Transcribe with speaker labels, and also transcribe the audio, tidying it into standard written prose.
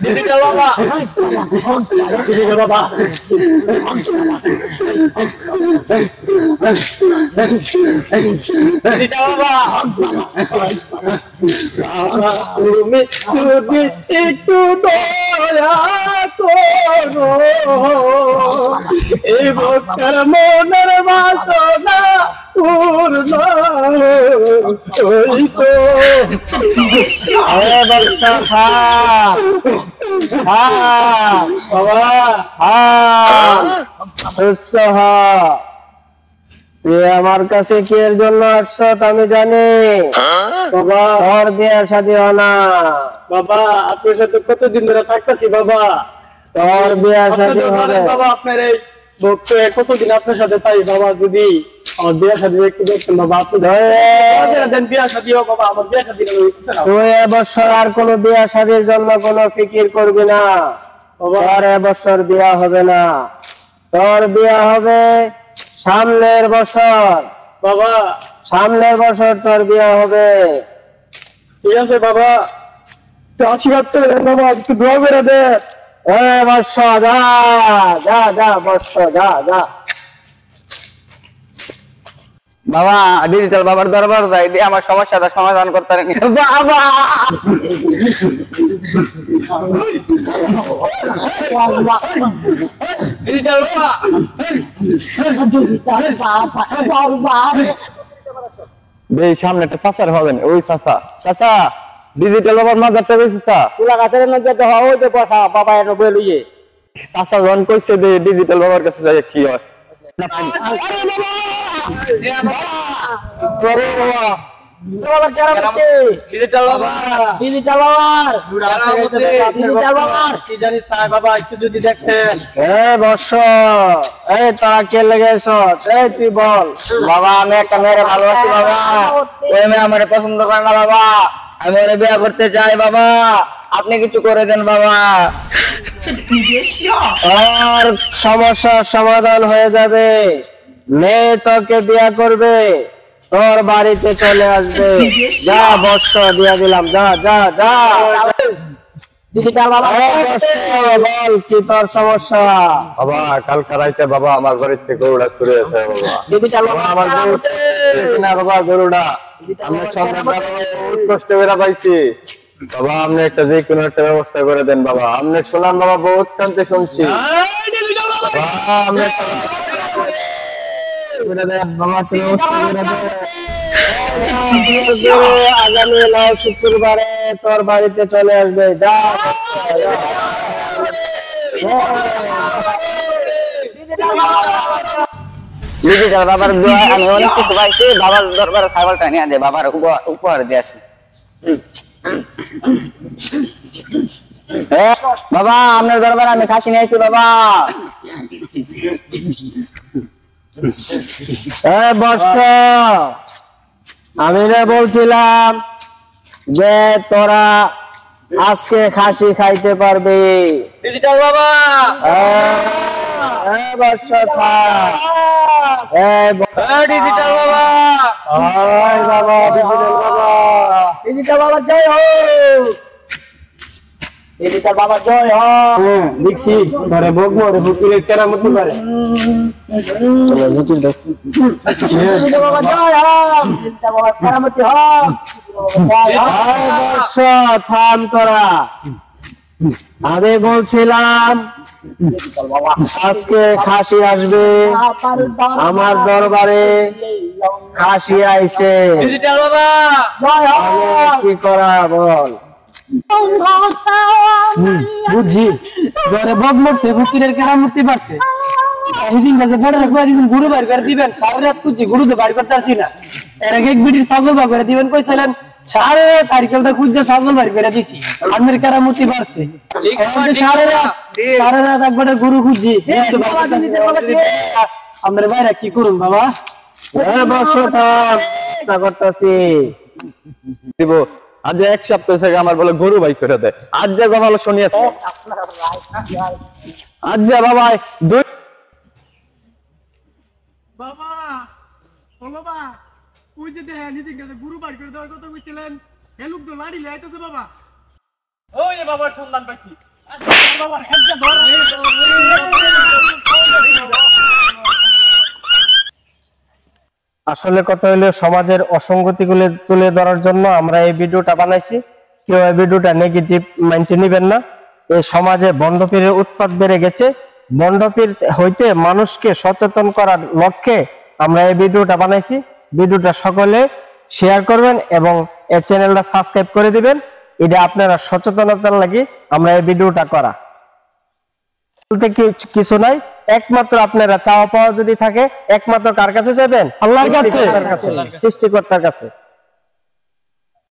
Speaker 1: Digital বাবা digital বাবা digital বাবা তুমি যদি একটু দয়া করো এই ভক্তের মনের বাসনা পূর্ণ হইতো। বর্ষা সুস্থ হ। তুই আমার কাছে কি এর জন্য আসছ আমি জানি। বাবা তোর বিয়ে শাদী হয় না। বাবা আপনার সাথে কতদিন ধরে থাকতেছি বাবা। তোর বিয়ে শাদী হবে বাবা। আপনার এই ভক্ত কতদিন আপনার সাথে তাই বাবা যদি আমার বিয়ে শাদী একটু দেখতেন বাবা। আপনি দেন বিয়ে শাদী হোক বাবা। আমার বিয়ে শাদী তুই এবছর আর কোনো বিয়ে শাদীর জন্য কোনো ফিকির করবি না। তোর এবছর বিয়ে হবে না। তোর বিয়ে হবে সামনের বছর বাবা। সামনের বছর তোর বিয়ে হবে। ঠিক আছে বাবা আশীর্বাদ করে দেন বাবা। একটু দোয়া করে দে। বর্ষ যা যা যা বর্ষ যা যা।
Speaker 2: বাবা ডিজিটাল বাবার দরবার যাই দিয়ে আমার সমস্যাটা সমাধান করতে পারেনি বাবা। ডিজিটাল বাবা এই সামনেটা চাচার হবেন। ওই চাচা চাচা ডিজিটাল বাবার মাজারটা বেশি চা পুরা গাছের মধ্যে তো ওই যে বসা বাবা এর বই লইয়ে চাচা জন কইছে যে ডিজিটাল বাবার কাছে যাই কি হয়।
Speaker 1: তুই বল
Speaker 2: বাবা আমি একটা মেয়ের ভালোবাসি বাবা। ওই মেয়ে আমার পছন্দ করে না বাবা। আমি ওরে বিয়ে করতে চাই বাবা। আপনি কিছু করে দেন বাবা।
Speaker 1: আর সমস্যার সমাধান হয়ে যাবে। মেয়ে তোকে বিয়ে করবে, তোর বাড়িতে চলে আসবে। যা বর্ষ দিয়া দিলাম। যা যা যা। বল কি তোর সমস্যা?
Speaker 2: বাবা কালকে রাইতে বাবা আমার বাড়ির থেকে গরুটা চুরি হয়েছে বাবা। আমার না বাবা গরুটা আমি বহুত কষ্ট করে পাইছি বাবা। আপনি একটা যে কোনো একটা ব্যবস্থা করে দেন বাবা। আপনি শোনান বাবা বহুত কান্তে শুনছি
Speaker 1: আগামী শুক্রবারে তোর বাড়িতে চলে আসবে। যা
Speaker 2: বাবার আমি অনেক কিছু পাইছি। বাবার দরবারে ছাগলটা নিয়ে দে বাবার উপহার দিয়ে আসি। বাবা আপনার দরবারে আমি খাসি নিয়েছি বাবা।
Speaker 1: বর্ষ আমি বলছিলাম যে তোরা আজকে খাসি খাইতে পারবি।
Speaker 2: ডিজিটাল বাবা
Speaker 1: বর্ষ
Speaker 2: ডিজিটাল বাবা
Speaker 1: বাবা ডিজিটাল বাবা ডিজিটাল বাবা জয় হোক। ডিজিটাল বাবা জয় হোক। দেখছি সরে বগমরে ফকিরের কেরামতি করে। ডিজিটাল বাবা জয় হোক। ডিজিটাল বাবা কেরামতি হোক। বর্ষ থাম তোরা। আমি বলছিলাম আজকে খাসি আসবে আমার দরবারে। খাসি আইছে।
Speaker 2: ডিজিটাল বাবা
Speaker 1: কি করা বল? বুঝি জরে বগ মরছে ফকিরের কেরামতি পারছে। এদিন কাছে বড় কই দিবেন গুরু বার করে দিবেন। সারা রাত খুঁজি গুরু তো বার করতে আসি না। এর আগে এক বিটির ছাগল বার করে দিবেন কইছিলেন। সারা রাত আরকেলটা খুঁজে ছাগল বার করে দিছি। আমের কেরামতি পারছে। সারা রাত একবার গুরু খুঁজি আমরা বাইরে কি করুন বাবা? চেষ্টা করতেছি
Speaker 2: দিব। আজ এক সপ্তাহ থেকে আমার বলে গরু বাই করে দেয়। আজ যে ভালো শুনিয়েছে আজ যে বাবা
Speaker 3: বাবা ও বাবা ওই যে দেখেন এদিকে গুরু বাড়ি করে দেওয়ার কথা কইছিলেন এ লোক তো লাড়ি লাইতেছে বাবা। ওই বাবার সন্ধান পাইছি। বাবা একটা ধর।
Speaker 1: আসলে কথা হলো সমাজের অসঙ্গতিগুলো তুলে ধরার জন্য আমরা এই ভিডিওটা বানাইছি। কেউ এই ভিডিওটা নেগেটিভ মাইন্ডে নেবেন না। এই সমাজে ভণ্ডপীরের উৎপাত বেড়ে গেছে। ভণ্ডপীর হইতে মানুষকে সচেতন করার লক্ষ্যে আমরা এই ভিডিওটা বানাইছি। ভিডিওটা সকলে শেয়ার করবেন এবং এই চ্যানেলটা সাবস্ক্রাইব করে দিবেন। এটা আপনারা সচেতনতার লাগি আমরা এই ভিডিওটা করা। বলতে কিছু নাই, একমাত্র আপনারা চাওয়া পাওয়া যদি থাকে একমাত্র কার কাছে যাবেন? আল্লাহর কাছে, সৃষ্টিকর্তার কাছে।